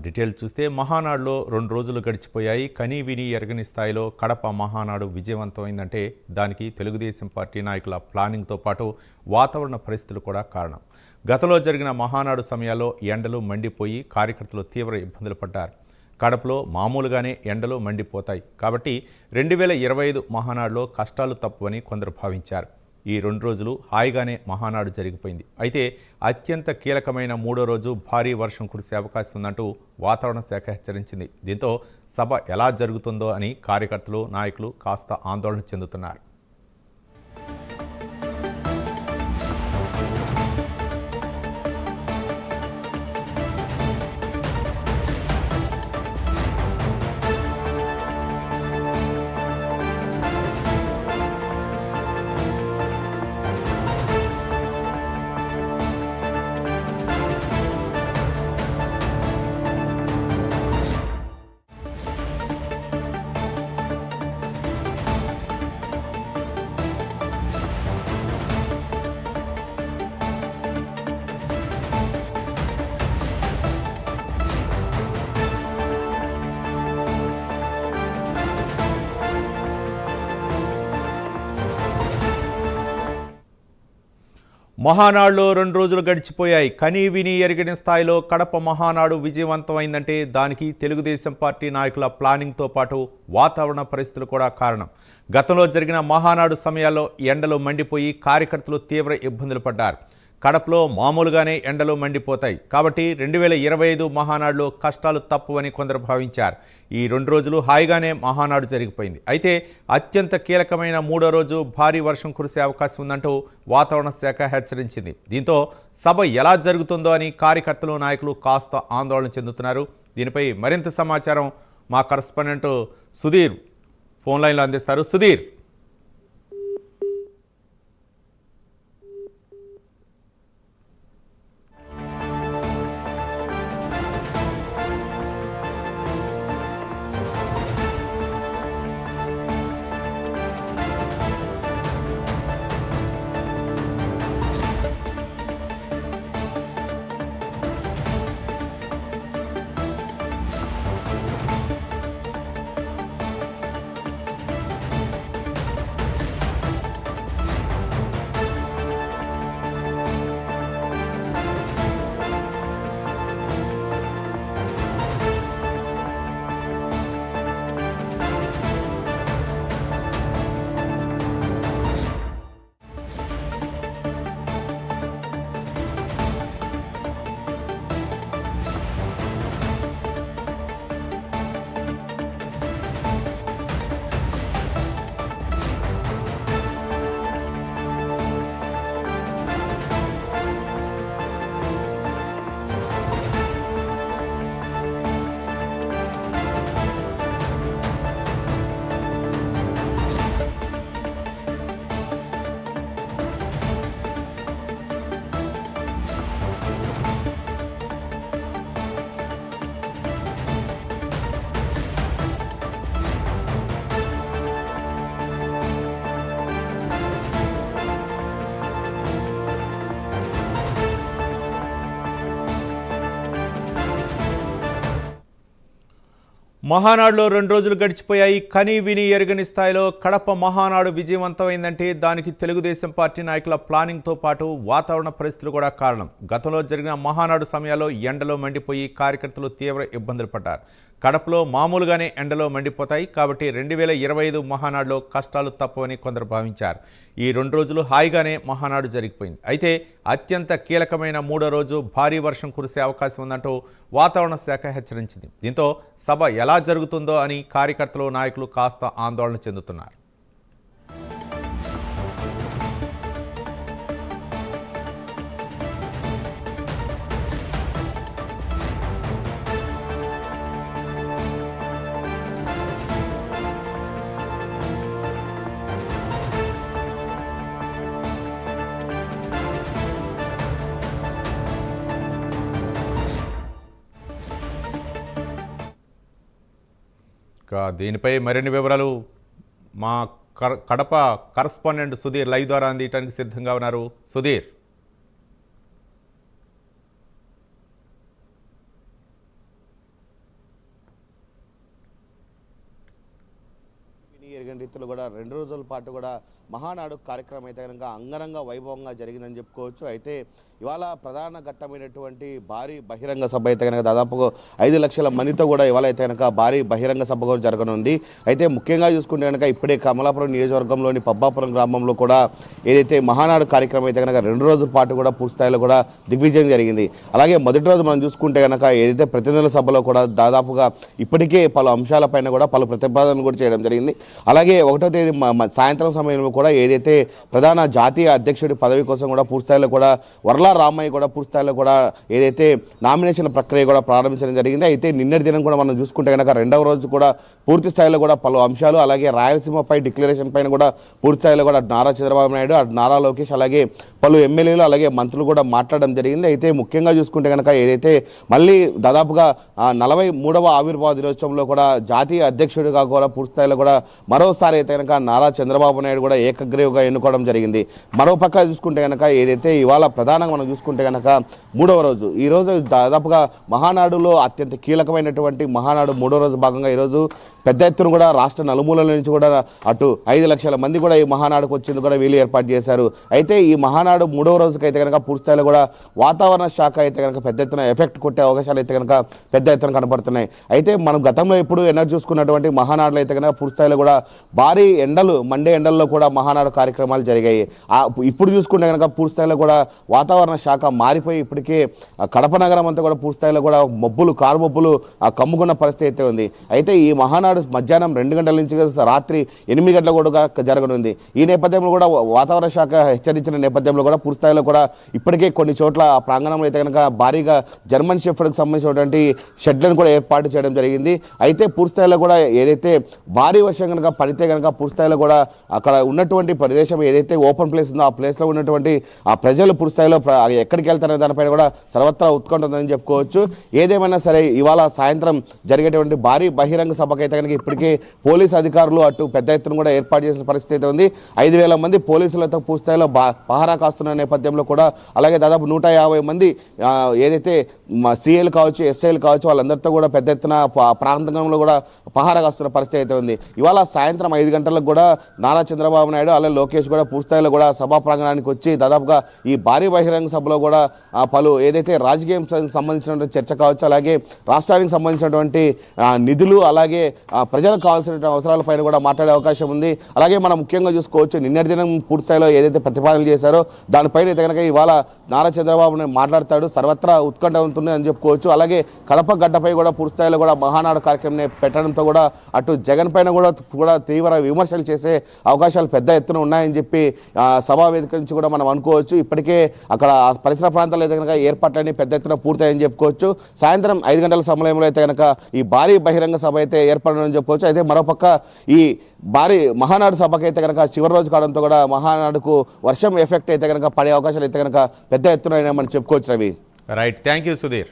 Detail చూస్తే మహానాడులో 2 రోజులు గడిచిపోయాయి. కనీ విని ఎరగని స్థాయిలో కడప మహానాడు విజయవంతమైందంటే దానికి తెలుగుదేశం పార్టీ నాయకుల ప్లానింగ్తో పాటు వాతావరణ పరిస్థితులు కూడా కారణం. గతంలో జరిగిన మహానాడు సమయాల్లో ఎండలు మండిపోయి కార్యకర్తలు తీవ్ర ఇబ్బందులు పడ్డారు. కడపలో మామూలుగానే ఎండలు మండిపోతాయి కాబట్టి 2025 మహానాడులో కష్టాలు తప్పవని కొందరు భావించారు. ఈ 2 రోజులు హాయిగానే మహానాడు జరిగిపోయింది. అయితే అత్యంత కీలకమైన 3వ రోజు భారీ వర్షం కురిసే అవకాశం ఉందంటూ వాతావరణ శాఖ హెచ్చరించింది. దీంతో సభ ఎలా జరుగుతుందో అని కార్యకర్తలు నాయకులు కాస్త ఆందోళన చెందుతున్నారు. మహానాడులో 2 రోజులు గడిచిపోయాయి. కనీ విని ఎరగని స్థాయిలో కడప మహానాడు విజయవంతమైందంటే దానికి తెలుగుదేశం పార్టీ నాయకుల ప్లానింగ్తో పాటు వాతావరణ పరిస్థితులు కూడా కారణం. గతంలో జరిగిన మహానాడు సమయాల్లో ఎండలు మండిపోయి కార్యకర్తలు తీవ్ర ఇబ్బందులు పడ్డారు. కడపలో మామూలుగానే ఎండలు మండిపోతాయి కాబట్టి 2025 మహానాడులో కష్టాలు తప్పవని కొందరు భావించారు. ఈ 2 రోజులు హాయిగానే మహానాడు జరిగిపోయింది. అయితే అత్యంత కీలకమైన 3వ రోజు భారీ వర్షం కురిసే అవకాశం ఉందంటూ వాతావరణ శాఖ హెచ్చరించింది. దీంతో సభ ఎలా జరుగుతుందో అని కార్యకర్తలు నాయకులు కాస్త ఆందోళన చెందుతున్నారు. దీనిపై మరింత సమాచారం మా కరెస్పాండెంట్ సుధీర్ ఫోన్ లైన్లో అందిస్తారు. సుధీర్, మహానాడులో 2 రోజులు గడిచిపోయాయి. కనీ విని ఎరగని స్థాయిలో కడప మహానాడు విజయవంతమైందంటే దానికి తెలుగుదేశం పార్టీ నాయకుల ప్లానింగ్తో పాటు వాతావరణ పరిస్థితులు కూడా కారణం. గతంలో జరిగిన మహానాడు సమయాల్లో ఎండలో మండిపోయి కార్యకర్తలు తీవ్ర ఇబ్బందులు పడ్డారు. కడపలో మామూలుగానే ఎండలో మండిపోతాయి కాబట్టి 2025 మహానాడులో కష్టాలు తప్పవని కొందరు భావించారు. ఈ 2 రోజులు హాయిగానే మహానాడు జరిగిపోయింది. అయితే అత్యంత కీలకమైన 3వ రోజు భారీ వర్షం కురిసే అవకాశం ఉందంటూ వాతావరణ శాఖ హెచ్చరించింది. దీంతో సభ ఎలా జరుగుతుందో అని కార్యకర్తలు నాయకులు కాస్త ఆందోళన చెందుతున్నారు. దీనిపై మరిన్ని వివరాలు మా కడప కరెస్పాండెంట్ సుధీర్ లైవ్ ద్వారా అందించడానికి సిద్ధంగా ఉన్నారు. సుధీర్, ఎన్నడలేని రీతిలో కూడా 2 రోజుల పాటు కూడా మహానాడు కార్యక్రమం అయితే కనుక అంగరంగ వైభవంగా జరిగిందని చెప్పుకోవచ్చు. అయితే ఇవాళ ప్రధాన ఘట్టమైనటువంటి భారీ బహిరంగ సభ అయితే కనుక దాదాపు 5 లక్షల మందితో కూడా ఇవాళ అయితే కనుక భారీ బహిరంగ సభ కూడా జరగనుంది. అయితే ముఖ్యంగా చూసుకుంటే కనుక ఇప్పుడే కమలాపురం నియోజకవర్గంలోని పబ్బాపురం గ్రామంలో కూడా ఏదైతే మహానాడు కార్యక్రమం అయితే కనుక 2 రోజుల పాటు కూడా పూర్తి స్థాయిలో కూడా దిగ్విజయం జరిగింది. అలాగే మొదటి రోజు మనం చూసుకుంటే కనుక ఏదైతే ప్రతినిధుల సభలో కూడా దాదాపుగా ఇప్పటికే పలు అంశాలపైన కూడా పలు ప్రతిపాదనలు కూడా చేయడం జరిగింది. అలాగే 1వ తేదీ సాయంత్రం సమయంలో కూడా ఏదైతే ప్రధాన జాతీయ అధ్యక్షుడి పదవి కోసం కూడా పూర్తిస్థాయిలో కూడా వర్లా రామయ్య కూడా పూర్తిస్థాయిలో కూడా ఏదైతే నామినేషన్ ప్రక్రియ కూడా ప్రారంభించడం జరిగింది. అయితే నిన్నటి దినం కూడా మనం చూసుకుంటే కనుక 2వ రోజు కూడా పూర్తి స్థాయిలో కూడా పలు అంశాలు అలాగే రాయలసీమపై డిక్లరేషన్ పైన కూడా పూర్తి స్థాయిలో కూడా నారా చంద్రబాబు నాయుడు నారా లోకేష్ అలాగే పలు ఎమ్మెల్యేలు అలాగే మంత్రులు కూడా మాట్లాడడం జరిగింది. అయితే ముఖ్యంగా చూసుకుంటే కనుక ఏదైతే మళ్ళీ దాదాపుగా 43వ ఆవిర్భావ దినోత్సవంలో కూడా జాతీయ అధ్యక్షుడిగా కూడా పూర్తి స్థాయిలో కూడా మరోసారి అయితే కనుక నారా చంద్రబాబు నాయుడు కూడా ఏకగ్రీవుగా ఎన్నుకోవడం జరిగింది. మరోపక్క చూసుకుంటే కనుక ఏదైతే ఇవాళ ప్రధానంగా మనం చూసుకుంటే కనుక 3వ రోజు ఈరోజు దాదాపుగా మహానాడులో అత్యంత కీలకమైనటువంటి మహానాడు 3వ రోజు భాగంగా ఈరోజు పెద్ద ఎత్తున కూడా రాష్ట్ర నలుమూలల నుంచి కూడా అటు 5 లక్షల మంది కూడా ఈ మహానాడుకు వచ్చేందుకు కూడా వీలు ఏర్పాటు చేశారు. అయితే ఈ మహానాడు 3వ రోజుకి అయితే కనుక పూర్తిస్థాయిలో కూడా వాతావరణ శాఖ అయితే కనుక పెద్ద ఎత్తున ఎఫెక్ట్ కొట్టే అవకాశాలు అయితే కనుక పెద్ద ఎత్తున కనపడుతున్నాయి. అయితే మనం గతంలో ఎప్పుడు ఎన్నో చూసుకున్నటువంటి మహానాడులో అయితే కనుక పూర్తిస్థాయిలో కూడా భారీ ఎండలు మండే ఎండల్లో కూడా మహానాడు కార్యక్రమాలు జరిగాయి. ఇప్పుడు చూసుకుంటే కనుక పూర్తిస్థాయిలో కూడా వాతావరణ శాఖ మారిపోయి ఇప్పటికే కడప నగరం అంతా కూడా పూర్తిస్థాయిలో కూడా మబ్బులు కారు మబ్బులు కమ్ముకున్న పరిస్థితి అయితే ఉంది. అయితే ఈ మహానాడు మధ్యాహ్నం 2 గంటల నుంచి రాత్రి 8 గంటల కూడా జరగనుంది. ఈ నేపథ్యంలో కూడా వాతావరణ శాఖ హెచ్చరించిన నేపథ్యంలో కూడా పూర్తిస్థాయిలో కూడా ఇప్పటికే కొన్ని చోట్ల ఆ ప్రాంగణంలో అయితే కనుక భారీగా జర్మన్ షెఫర్డ్కి సంబంధించినటువంటి షెడ్లను కూడా ఏర్పాటు చేయడం జరిగింది. అయితే పూర్తిస్థాయిలో కూడా ఏదైతే భారీ వర్షం కనుక పడితే కనుక పూర్తిస్థాయిలో కూడా అక్కడ ఉన్నటువంటి ప్రదేశం ఏదైతే ఓపెన్ ప్లేస్ ఉందో ఆ ప్లేస్లో ఉన్నటువంటి ఆ ప్రజలు పూర్తిస్థాయిలో ఎక్కడికి వెళ్తారనే దానిపైన కూడా సర్వత్రా ఉత్కంఠ ఉందని చెప్పుకోవచ్చు. ఏదేమైనా సరే ఇవాళ సాయంత్రం జరిగేటువంటి భారీ బహిరంగ సభకు అయితే కనుక ఇప్పటికే పోలీసు అధికారులు అటు పెద్ద ఎత్తున కూడా ఏర్పాటు చేసిన పరిస్థితి ఉంది. 5,000 మంది పోలీసులతో పూర్తిస్థాయిలో పహారా కాస్తున్న నేపథ్యంలో కూడా అలాగే దాదాపు 150 మంది ఏదైతే సీఏలు కావచ్చు ఎస్ఐలు కావచ్చు వాళ్ళందరితో కూడా పెద్ద ఎత్తున ప్రాంతంలో కూడా పహారా కాస్తున్న పరిస్థితి అయితే ఉంది. ఇవాళ సాయంత్రం 5 గంటలకు కూడా నారా చంద్రబాబు నాయుడు అలాగే లోకేష్ కూడా పూర్తిస్థాయిలో కూడా సభా ప్రాంగణానికి వచ్చి దాదాపుగా ఈ భారీ బహిరంగ సభలో కూడా పలు ఏదైతే రాజకీయం సంబంధించినటువంటి చర్చ కావచ్చు అలాగే రాష్ట్రానికి సంబంధించినటువంటి నిధులు అలాగే ప్రజలకు కావాల్సిన అవసరాలపైన కూడా మాట్లాడే అవకాశం ఉంది. అలాగే మనం ముఖ్యంగా చూసుకోవచ్చు నిన్నటి దినం పూర్తిస్థాయిలో ఏదైతే ప్రతిపాదనలు చేశారో దానిపైన అయితే కనుక ఇవాళ నారా చంద్రబాబు నాయుడు మాట్లాడతాడు. సర్వత్రా ఉత్కంఠ ఉంటుంది అని చెప్పుకోవచ్చు. అలాగే కడప గడ్డపై కూడా పూర్తిస్థాయిలో కూడా మహానాడు కార్యక్రమం పెట్టడంతో కూడా అటు జగన్ పైన కూడా తీవ్ర విమర్శలు చేసే అవకాశాలు పెద్ద ఎత్తున ఉన్నాయని చెప్పి సభా వేదిక నుంచి కూడా మనం అనుకోవచ్చు. ఇప్పటికే అక్కడ పరిసర ప్రాంతాల్లో అయితే కనుక ఏర్పాట్లన్నీ పెద్ద ఎత్తున పూర్తయ్యని చెప్పుకోవచ్చు. సాయంత్రం 5 గంటల సమయంలో అయితే కనుక ఈ భారీ బహిరంగ సభ అయితే ఏర్పడని చెప్పుకోవచ్చు. అయితే మరోపక్క ఈ భారీ మహానాడు సభకి అయితే కనుక చివరి రోజు కావడంతో కూడా మహానాడుకు వర్షం ఎఫెక్ట్ అయితే కనుక పడే అవకాశాలు అయితే కనుక పెద్ద ఎత్తున మనం చెప్పుకోవచ్చు. Ravi right, thank you Sudheer.